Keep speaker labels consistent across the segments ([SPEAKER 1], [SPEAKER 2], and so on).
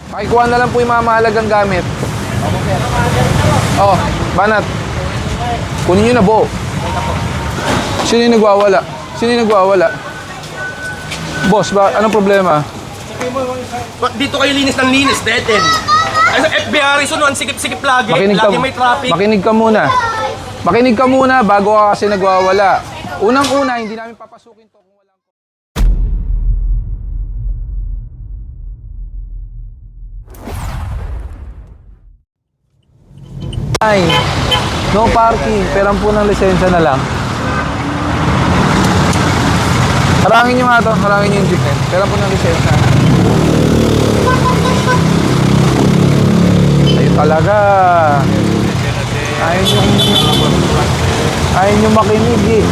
[SPEAKER 1] Pakikuha na lang po yung mga mahalagang gamit. Oh, banat. Kunin nyo na buo. Sino yung nagwawala? Sino yung nagwawala? Boss, anong problema?
[SPEAKER 2] Dito kayo linis ng linis, dead end. Ay, sa FBI, ang sikip-sikip lagi. Lagi may traffic.
[SPEAKER 1] Makinig ka muna. Makinig ka muna bago ka kasi nagwawala. Unang-una, hindi namin papasukin to kung walang... Ay, no parking. Perang po ng lisensya na lang. Harangin nyo nga to. Harangin nyo yung jeep. Perang po ng lisensya. Ayun talaga. Ayaw nyo makinig eh.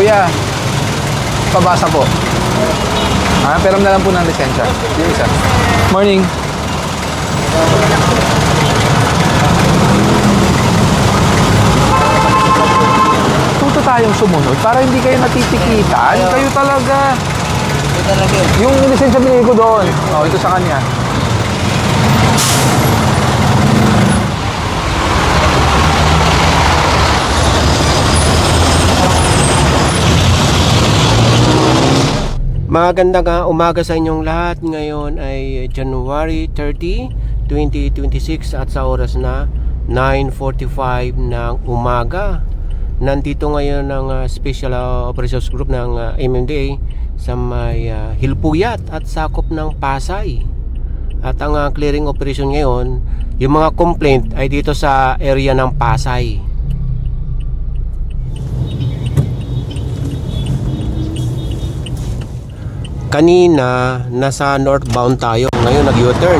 [SPEAKER 1] Kuya, pabasa po. Peram na lang po ng lisensya. Yung isa. Morning. Tuto tayong sumunod para hindi kayo natitikitan. Kayo talaga. Yung lisensya binili ko doon. Oh, ito sa kanya.
[SPEAKER 2] Magandang umaga sa inyong lahat. Ngayon ay January 30, 2026 at sa oras na 9:45 ng umaga. Nandito ngayon ng Special Operations Group ng MMDA sa may Hilpuyat at sakop ng Pasay. At ang clearing operation ngayon, yung mga complaint ay dito sa area ng Pasay. Kanina, nasa northbound tayo. Ngayon, nag-U-turn.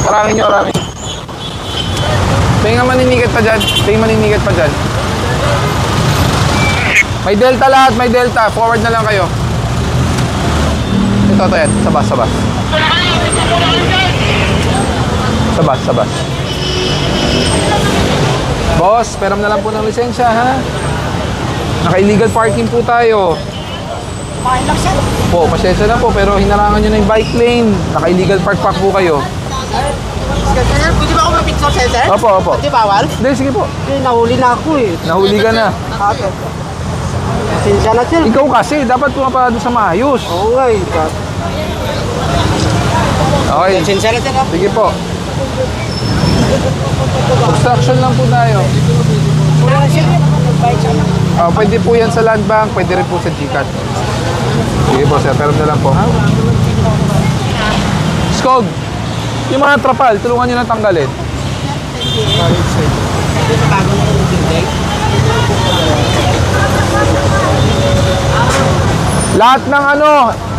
[SPEAKER 1] Parangin nyo, parangin. Tingnan maninigat pa dyan. Tingnan maninigat pa dyan. May delta lahat, may delta. Forward na lang kayo. Ito, yan. Sabas, sabas. Sabas, sabas. Boss, peram na lang po ng lisensya, ha? Naka-illegal parking po tayo. Po, pasensya na po, pero hinarangan nyo na yung bike lane. Naka-illegal park po kayo.
[SPEAKER 3] Pwede ba ako mag-picture, sir?
[SPEAKER 1] Opo, opo.
[SPEAKER 3] Pwede bawal?
[SPEAKER 1] Hindi, sige po.
[SPEAKER 3] Nahuli na ako eh.
[SPEAKER 1] Nahuli ka na.
[SPEAKER 3] Pasensya na, sir.
[SPEAKER 1] Ikaw kasi, dapat pumapala doon sa maayos.
[SPEAKER 3] Oo nga eh.
[SPEAKER 1] Okay.
[SPEAKER 3] Pasensya na, sir.
[SPEAKER 1] Sige po. Obstruction lang po tayo.
[SPEAKER 3] Wala na, sir.
[SPEAKER 1] Pwede po yan sa land bank, pwede rin po sa GCash. Sige po sir, pero na lang po. Skog, yung mga trapal, tulungan nyo na tanggalin. Lahat ng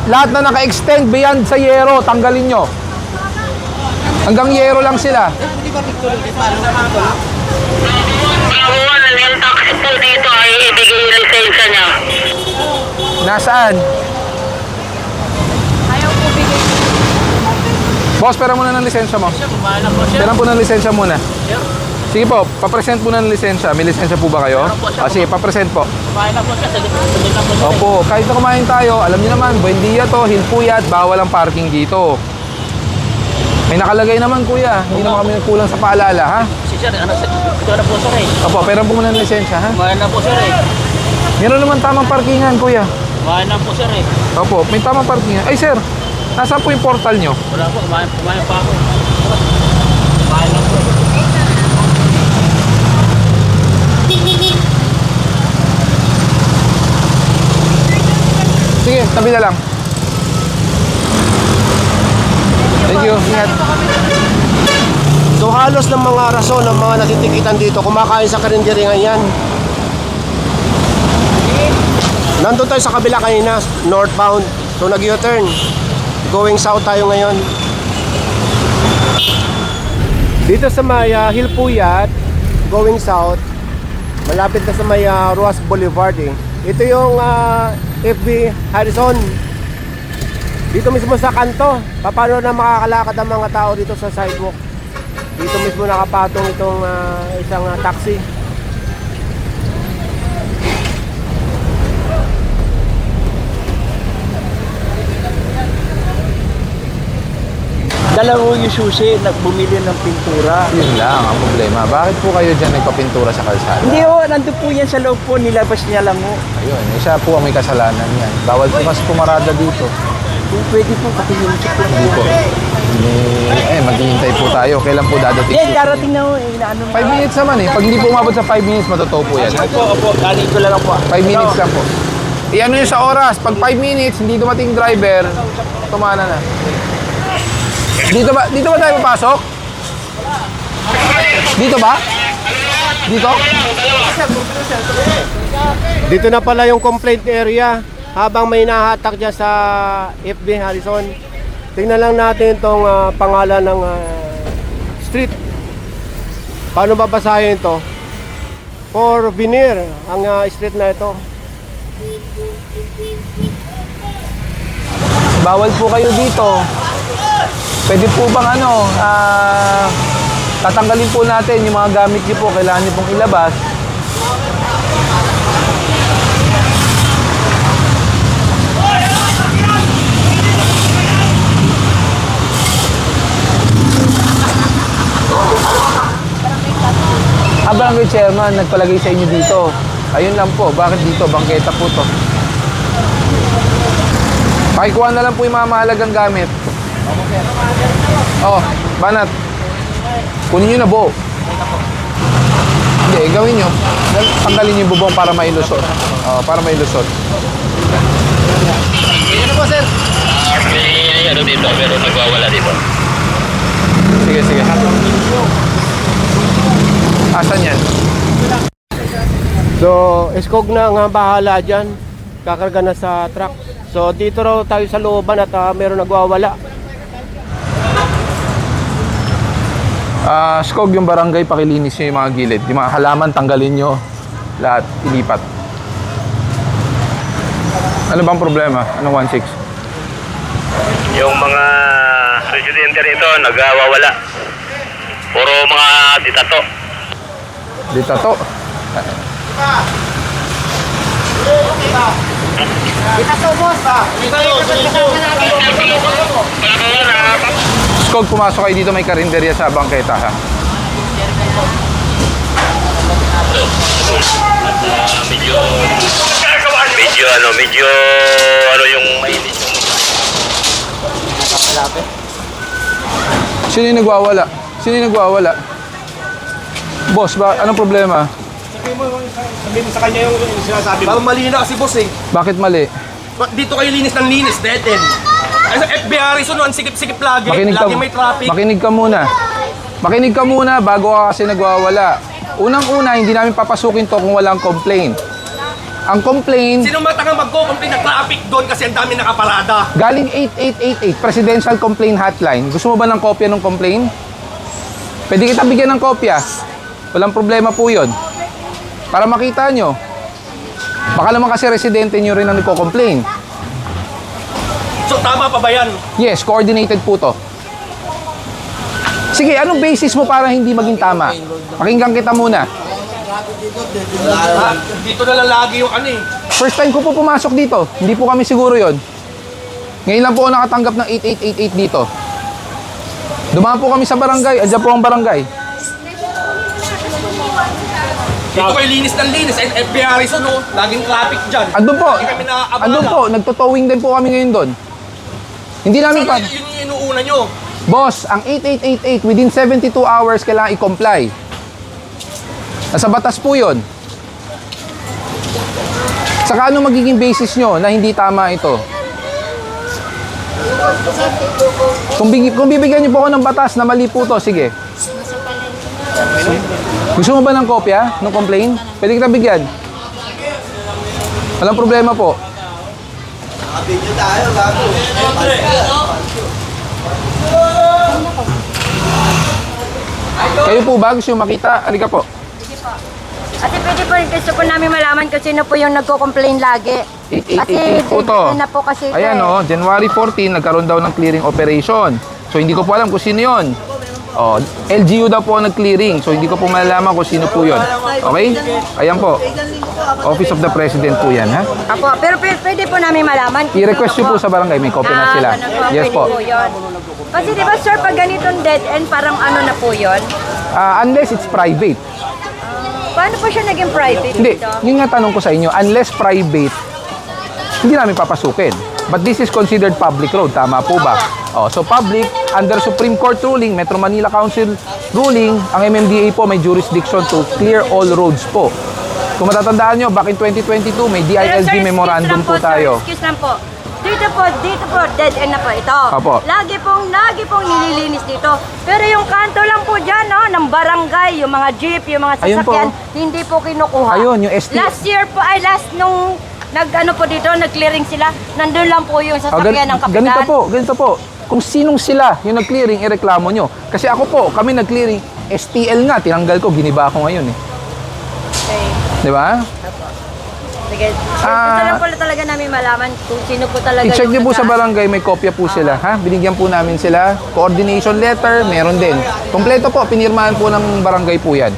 [SPEAKER 1] lahat na naka-extend beyond sa yero, tanggalin nyo. Hanggang yero lang sila.
[SPEAKER 4] Yung taxi po dito ay ibigay yung lisensya niya.
[SPEAKER 1] Nasaan?
[SPEAKER 4] Ayaw po bigay.
[SPEAKER 1] Boss, pera muna ng lisensya mo. Pera po ng lisensya muna. Sige po, papresent po ng lisensya. May lisensya po ba kayo? Sige, papresent po.
[SPEAKER 4] Kumain na po siya. Salit na po siya.
[SPEAKER 1] Opo, kahit na kumain tayo, alam niyo naman, Buendia to, Hilpuyat, bawal ang parking dito. May nakalagay naman kuya, hindi naman kami kulang sa paalala, ha?
[SPEAKER 4] Sir, ito na po sir eh.
[SPEAKER 1] Opo, pera po muna ng lisensya, ha?
[SPEAKER 4] Kumain na po sir eh.
[SPEAKER 1] Meron naman tamang parkingan, kuya.
[SPEAKER 4] Kumain na po sir eh.
[SPEAKER 1] Opo, may tamang parkingan. Ay sir, nasaan po yung portal nyo?
[SPEAKER 4] Wala po, kumain pa ako. Kumain na po.
[SPEAKER 1] Sige, tabi na lang. Thank you, ingat.
[SPEAKER 2] So halos ng mga rason ng mga natitikitan dito, kumakain sa karinderingan yan. Nandun tayo sa kabila kanina, northbound. So nag-U-turn. Going south tayo ngayon. Dito sa may Hilpuyat, going south, malapit na sa may Ruas Boulevard eh. Ito yung FB Harrison. Dito mismo sa kanto, paano na makakalakad ang mga tao dito sa sidewalk? Dito mismo nakapatong itong isang taxi.
[SPEAKER 3] Dalawa yung susi, nagbumili ng pintura.
[SPEAKER 1] Yun lang ang problema. Bakit po kayo dyan nagpapintura sa kalsada?
[SPEAKER 3] Hindi nandun po yan sa loob po, nilabas niya lang ho.
[SPEAKER 1] Ayun, siya po ang may kasalanan yan. Bawal po kasi pumarada dito.
[SPEAKER 3] Kung pwede po pakihimusip po.
[SPEAKER 1] Hindi po. Maghihintay po tayo. Kailan po dadating?
[SPEAKER 3] Yan, darating na ho. Inaano na.
[SPEAKER 1] 5 minutes naman eh. Pag hindi po umabot sa 5 minutes, matotoo po yan.
[SPEAKER 3] Opo, ganito lang po.
[SPEAKER 1] 5 minutes lang po. Iano nyo sa oras. Pag 5 minutes, hindi dumating driver, tumana na. Dito ba tayo papasok? Dito ba? Dito?
[SPEAKER 2] Dito na pala yung complaint area. Habang may nahatak dyan sa FB Harrison, tingnan lang natin itong pangalan ng street. Paano babasahin ito? For Veneer ang street na ito.
[SPEAKER 1] Bawal po kayo dito. Pwede po bang tatanggalin po natin yung mga gamit niyo po, kailangan niyo pong ilabas. Barangay Chairman, nagpalagay sa inyo dito. Ayun lang po, bakit dito? Bangketa po to. Pakikuha na lang po yung mga mahalagang gamit. Oh, banat. Kunin nyo na buo. Hindi, gawin nyo. Tanggalin nyo yung bubong para mailusot. Oh, para mailusot.
[SPEAKER 3] Ano po, sir?
[SPEAKER 4] May ano dito, pero nagwawala dito.
[SPEAKER 1] Sige, sige. Asan yan?
[SPEAKER 2] So, Eskog na nga bahala dyan. Kakarga na sa truck. So, dito raw tayo sa looban at meron nagwawala.
[SPEAKER 1] Skog, yung barangay, pakilinis nyo yung mga gilid. Yung mga halaman, tanggalin nyo. Lahat, ilipat. Ano bang problema? Anong 1-6?
[SPEAKER 4] Yung mga residente rito, nagwawala. Puro mga ditato.
[SPEAKER 1] Dito to. Skog, pumasok kayo dito, may karinderya sa bangketa ha.
[SPEAKER 4] Medyo yung mainit yung
[SPEAKER 1] Sino yung nagwawala? Sino yung nagwawala? Boss, anong problema?
[SPEAKER 5] Sabihin mo sa kanya yung sinasabi mo. Parang mali na kasi boss eh.
[SPEAKER 1] Bakit mali?
[SPEAKER 5] Dito kayo linis ng linis, dead end. Ano, FB Harrison, ang sikip-sikip lagi. Lagi may traffic.
[SPEAKER 1] Makinig ka muna. Makinig ka muna bago ka kasi nagwawala. Unang-una, hindi namin papasukin to kung walang complaint. Ang complaint,
[SPEAKER 5] Sino matangang magko-complain na traffic doon kasi ang dami nakaparada?
[SPEAKER 1] galing 8888, Presidential Complaint Hotline. Gusto mo ba ng kopya ng complaint? Pwede kita bigyan ng kopya. Walang problema po yun. Para makita nyo. Baka naman kasi residente nyo rin ang nagko-complain.
[SPEAKER 5] So tama pa ba yan?
[SPEAKER 1] Yes, coordinated po to. Sige, anong basis mo para hindi maging tama? Pakinggan kita muna.
[SPEAKER 5] Dito na lang lagi yung ano eh.
[SPEAKER 1] First time ko po pumasok dito. Hindi po kami siguro yon. Ngayon lang po ako nakatanggap ng 8888 dito. Dumaan po kami sa barangay. Andiyan po ang barangay.
[SPEAKER 5] Dito kayo linis ng linis. FB Harrison, no? Laging traffic dyan.
[SPEAKER 1] Andun po.
[SPEAKER 5] Hindi kami nakaabala.
[SPEAKER 1] Andun po. Nagtotowing din po kami ngayon doon. Hindi namin pa...
[SPEAKER 5] Yun yung inuuna nyo.
[SPEAKER 1] Boss, ang 8888 within 72 hours kailangan i-comply. Nasa batas po yun. Saka ano magiging basis nyo na hindi tama ito? Kung bibigyan nyo po ako ng batas na mali po to, sige. Gusto mo ba ng kopya ng complaint? Pwede kita bigyan. Walang problema po.
[SPEAKER 3] Nakabidyo tayo, gago.
[SPEAKER 1] Kayo po ba gusto nyo makita? Halika po.
[SPEAKER 6] Ate, pwede po, gusto po namin malaman kung sino po yung nagko-complain lagi. Kasi
[SPEAKER 1] po to.
[SPEAKER 6] na po kasi ito
[SPEAKER 1] Ayan
[SPEAKER 6] eh.
[SPEAKER 1] January 14, nagkaroon daw ng clearing operation. So hindi ko po alam kung sino yun. LGU daw po ang nag-clearing. So hindi ko po malalaman kung sino po yun. Okay? Ayan po. Office of the President po yan, ha?
[SPEAKER 6] Apo, pero pwede po namin malaman. kung
[SPEAKER 1] I-request
[SPEAKER 6] sino
[SPEAKER 1] nyo po sa barangay. May copy na sila.
[SPEAKER 6] ganun po,
[SPEAKER 1] Yes
[SPEAKER 6] pwede
[SPEAKER 1] po.
[SPEAKER 6] Yun. Kasi di ba sir, pag ganitong dead end, parang ano na po yun?
[SPEAKER 1] Unless it's private.
[SPEAKER 6] Paano po siya naging private
[SPEAKER 1] Hindi,
[SPEAKER 6] dito?
[SPEAKER 1] yun nga tanong ko sa inyo. Unless private, hindi namin papasukin. But this is considered public road. Tama po ba? So public, under Supreme Court ruling, Metro Manila Council ruling, ang MMDA po may jurisdiction to clear all roads po. Kung matatandaan nyo, back in 2022, may
[SPEAKER 6] Pero,
[SPEAKER 1] DILG
[SPEAKER 6] sir,
[SPEAKER 1] memorandum
[SPEAKER 6] excuse lang
[SPEAKER 1] po tayo.
[SPEAKER 6] Sir, excuse lang po. Dito po, dead end na po ito.
[SPEAKER 1] Apo.
[SPEAKER 6] Lagi pong nililinis dito. Pero yung kanto lang po dyan, no, ng barangay, yung mga jeep, yung mga
[SPEAKER 1] Ayun po.
[SPEAKER 6] sasakyan, hindi po kinukuha.
[SPEAKER 1] Ayun, yung ST.
[SPEAKER 6] Last year po, nung nag-ano po dito, nag-clearing sila, nandun lang po yung sasakyan ng kapitan.
[SPEAKER 1] Ganito po. Kung sinong sila yung nag-clearing, ireklamo nyo. Kasi ako po, kami nag-clearing, STL nga, tinanggal ko, giniba ko ngayon eh.
[SPEAKER 6] Okay.
[SPEAKER 1] Di ba?
[SPEAKER 6] Sige. Gusto lang po talaga namin malaman kung sino po talaga
[SPEAKER 1] I-check
[SPEAKER 6] yung
[SPEAKER 1] nyo po sa
[SPEAKER 6] nag-
[SPEAKER 1] barangay, may kopya po sila, ha? Binigyan po namin sila. Coordination letter, meron din. Kompleto po, pinirmahan po ng barangay po yan.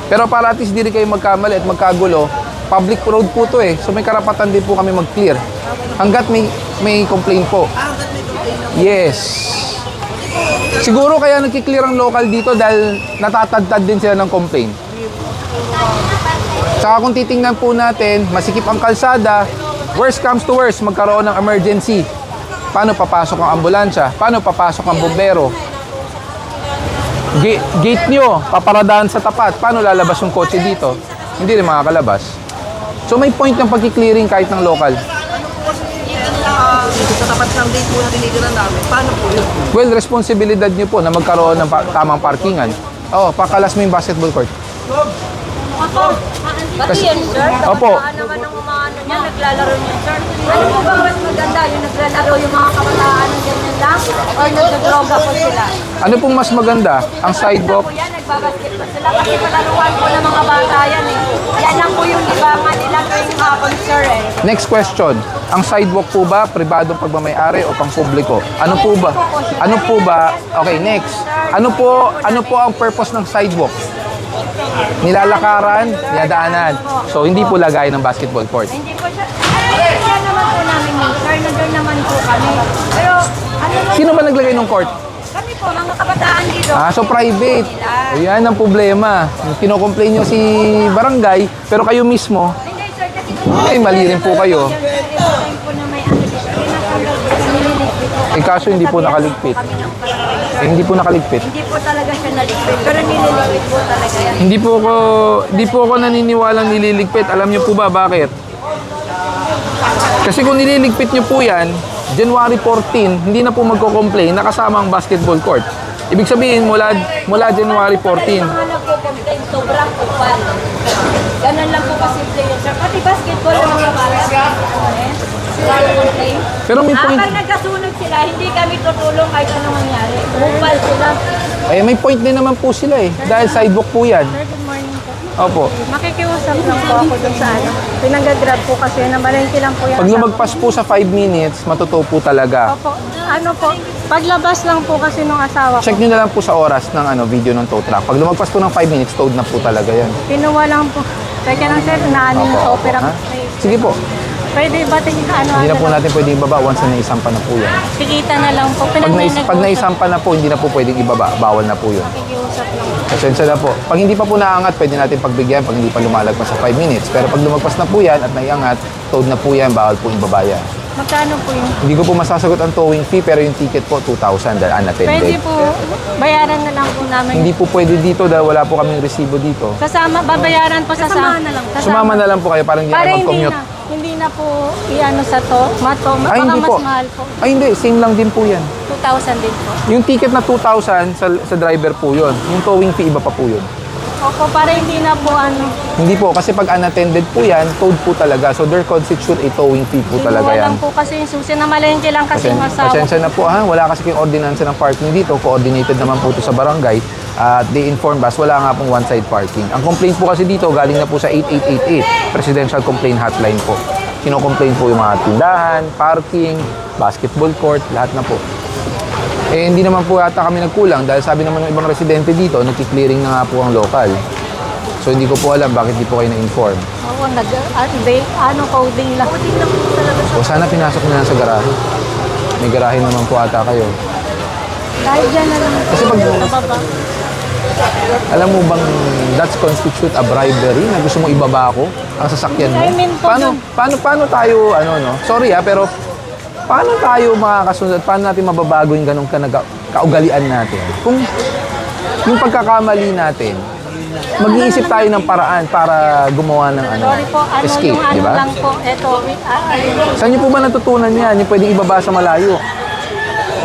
[SPEAKER 1] Pero para at least di rin kayo magkamali at magkagulo, public road po to eh. So may karapatan din po kami mag-clear. Hanggat may complaint po. Yes. Siguro kaya nagki-clear ang local dito dahil natatagtad din sila ng complaint. Saka kung titingnan po natin, masikip ang kalsada, worst comes to worst, magkaroon ng emergency. Paano papasok ang ambulansya? Paano papasok ang bombero? Gate nyo, paparadaan sa tapat. Paano lalabas yung kotse dito? Hindi rin makakalabas. So may point ng pagki-clearing kahit ng local.
[SPEAKER 3] Sa tapat ng gate po na tinitiran namin, paano po yun?
[SPEAKER 1] Well, responsibilidad nyo po na magkaroon ng tamang parkingan. Pakalas mo yung basketball court.
[SPEAKER 6] Pati yan, sir.
[SPEAKER 1] Opo.
[SPEAKER 6] Kabataan naman ng mga ano niya, naglalaro niya, sir. Ano po bang mas maganda? Yung naglalaro yung mga kabataan ng ganyan lang? O nagdodroga po sila?
[SPEAKER 1] Ano pong mas maganda? Ang sidewalk?
[SPEAKER 6] Po yan, nagbabasketball sila. Kasi palaruan po ng mga bata yan eh. Yan lang po yung libangan nila tuwing hapon, sir eh.
[SPEAKER 1] Next question. Ang sidewalk po ba pribadong pagmamayari o pang publiko? Ano po ba? Ano po ba? Okay, next. Ano po ang purpose ng sidewalk? Nilalakaran, dinadaanan. So hindi po lagay ng basketball court.
[SPEAKER 6] Hindi po siya. Yan naman po namin yun, sir. Nandun naman po kami. Pero ano naman
[SPEAKER 1] Sino ba naglagay ng court?
[SPEAKER 6] kami po, mga kabataan dito.
[SPEAKER 1] So private. Ayan ang problema. Kino-complain nyo si barangay, pero kayo mismo,
[SPEAKER 6] Hindi, sir, kasi
[SPEAKER 1] ay mali rin po kayo.
[SPEAKER 6] every time po na may ano dito, nililigpit po.
[SPEAKER 1] Kaso hindi po nakaligpit.
[SPEAKER 6] Kami ng barangay.
[SPEAKER 1] Hindi po nakaligpit.
[SPEAKER 6] Hindi po talaga siya naligpit, pero nililigpit po talaga yan.
[SPEAKER 1] Hindi po ako naniniwalang nililigpit. Alam niyo po ba bakit? Kasi kung nililigpit niyo po yan, January 14, hindi na po magko-complain nakasama ang basketball court. Ibig sabihin mula January 14.
[SPEAKER 6] Yung mga nagko-complain, sobrang kupal. Ganun lang po kasimple yun, sir. Pati basketball ng mga bata. Sila yung complain.
[SPEAKER 1] Pero may point,
[SPEAKER 6] Pag nagkasunod sila, hindi kami tutulong kahit anong mangyari. Kupal sila.
[SPEAKER 1] may point din naman po sila eh. Dahil sidewalk po yan.
[SPEAKER 6] Sir, good morning po.
[SPEAKER 1] Opo.
[SPEAKER 6] Makikiusap lang po ako dun sa ano. Pinag-grab po kasi, nabalengke lang po yan.
[SPEAKER 1] Pag lumagpas po sa 5 minutes, matutuo po talaga.
[SPEAKER 6] Opo. Ano po, paglabas lang po kasi nung asawa ko.
[SPEAKER 1] Check nyo na lang po sa oras ng video ng tow truck. Pag lumagpas po ng 5 minutes, towed na po talaga yan.
[SPEAKER 6] Kinuha lang po. Teka lang sir, naanin
[SPEAKER 1] Opo,
[SPEAKER 6] sa
[SPEAKER 1] opo.
[SPEAKER 6] opera.
[SPEAKER 1] Ha? Sige po.
[SPEAKER 6] Pwede ba tingin ano?
[SPEAKER 1] Hindi na po natin pwedeng ibaba once na naisampa na po yan.
[SPEAKER 6] Sikita na lang po.
[SPEAKER 1] Pag naisampa na po, hindi na po pwedeng ibaba. Bawal na po yun.
[SPEAKER 6] Nakikiusap lang.
[SPEAKER 1] Pasensya na po. Pag hindi pa po naangat, pwede natin pagbigyan pag hindi pa lumalagpas sa 5 minutes. Pero pag lumagpas na po yan at naiangat, towed na po yan, bawal po ibaba yan.
[SPEAKER 6] Magkano po yun?
[SPEAKER 1] Hindi ko po masasagot ang towing fee, pero yung ticket po, 2,000 dahil
[SPEAKER 6] Pwede
[SPEAKER 1] unattended.
[SPEAKER 6] po, bayaran na lang po namin.
[SPEAKER 1] Hindi po pwede dito dahil wala po kaming resibo dito.
[SPEAKER 6] Kasama, babayaran po sa
[SPEAKER 7] Kasama na lang.
[SPEAKER 1] Sumama na lang po kayo, parang hindi
[SPEAKER 6] Para
[SPEAKER 1] na
[SPEAKER 6] hindi
[SPEAKER 1] mag-commute.
[SPEAKER 6] na. Hindi na po iano sa to. Mato.
[SPEAKER 1] Ay,
[SPEAKER 6] Baka
[SPEAKER 1] hindi
[SPEAKER 6] mas
[SPEAKER 1] po.
[SPEAKER 6] mahal po.
[SPEAKER 1] Ay, hindi. Same lang din po yan.
[SPEAKER 6] 2,000 din po.
[SPEAKER 1] Yung ticket na 2,000 sa driver po yun. Yung towing fee, iba pa po yun.
[SPEAKER 6] Opo, para hindi na po
[SPEAKER 1] Hindi po, kasi pag unattended po yan, towed po talaga. So there constitute a towing fee po talaga yan.
[SPEAKER 6] lang po kasi yung susi na malengke lang kasi yung asawa.
[SPEAKER 1] Pasensya na po ha, wala kasi yung ordinansa ng parking dito. Coordinated naman po ito sa barangay. At they informed us, wala nga pong one-side parking. Ang complaint po kasi dito, galing na po sa 8888, Presidential Complaint Hotline po. Kino-complain po yung mga tindahan, parking, basketball court, lahat na po. Eh, hindi naman po yata kami nagkulang dahil sabi naman ng ibang residente dito, nagki-clearing na nga po ang local. So, hindi ko po alam bakit di po kayo na-inform.
[SPEAKER 6] Oo, coding lang. Coding lang po talaga
[SPEAKER 1] O, sana pinasok nyo na sa garahe. May garahe naman po ata kayo.
[SPEAKER 6] Dahil dyan na lang.
[SPEAKER 1] Kasi pag, alam mo bang that's constitute a bribery na gusto mo ibaba ko ang sasakyan mo?
[SPEAKER 6] I mean po
[SPEAKER 1] Paano tayo, sorry pero paano tayo makakasunod, paano natin mababago yung ganong kaugalian natin? Kung yung pagkakamali natin, mag-iisip tayo ng paraan para gumawa ng
[SPEAKER 6] Sorry po,
[SPEAKER 1] escape,
[SPEAKER 6] yung
[SPEAKER 1] di ba?
[SPEAKER 6] lang po, eto,
[SPEAKER 1] Saan niyo po ba natutunan yan? Yung pwedeng ibaba sa malayo?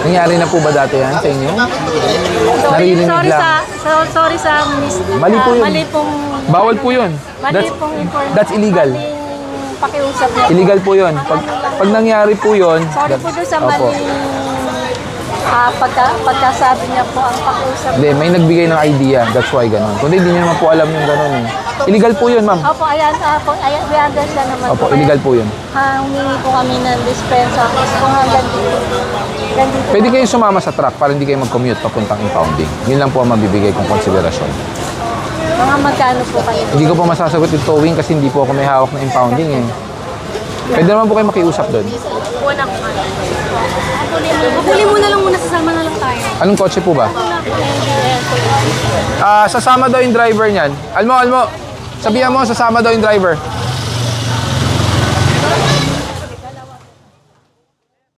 [SPEAKER 1] Nangyari na po ba dati yan sa inyo? Naririnig lang.
[SPEAKER 6] sorry sa
[SPEAKER 1] Mali po yun.
[SPEAKER 6] Mali pong,
[SPEAKER 1] Bawal po yun.
[SPEAKER 6] mali pong information.
[SPEAKER 1] That's illegal.
[SPEAKER 6] Maling pakiusap niya.
[SPEAKER 1] Illegal po yun. Pag nangyari po yun,
[SPEAKER 6] Sorry po doon sa
[SPEAKER 1] Opo.
[SPEAKER 6] maling pagkasabi niya po ang pakiusap.
[SPEAKER 1] Hindi, may nagbigay ng idea. That's why ganun. Kundi hindi niyo naman po alam yung ganun eh. Illegal po yun, ma'am.
[SPEAKER 6] Opo, ayan, we understand naman
[SPEAKER 1] Opo,
[SPEAKER 6] po.
[SPEAKER 1] illegal po yun.
[SPEAKER 6] Humingi po kami ng dispensa. Tapos kung hanggang dito.
[SPEAKER 1] Pwede kayo sumama sa truck para hindi kayo mag-commute papuntang impounding. Yun lang po ang mabibigay kong konsiderasyon.
[SPEAKER 6] Mga magkano po kayo?
[SPEAKER 1] Hindi ko po masasagot yung towing kasi hindi po ako may hawak na impounding eh. Pwede naman po kayo makiusap doon.
[SPEAKER 6] Wala po kayo. Huli mo na lang muna, sasama na lang tayo.
[SPEAKER 1] Anong kotse po ba? Sasama daw yung driver niyan. Almo, sabihan mo, sasama daw yung driver.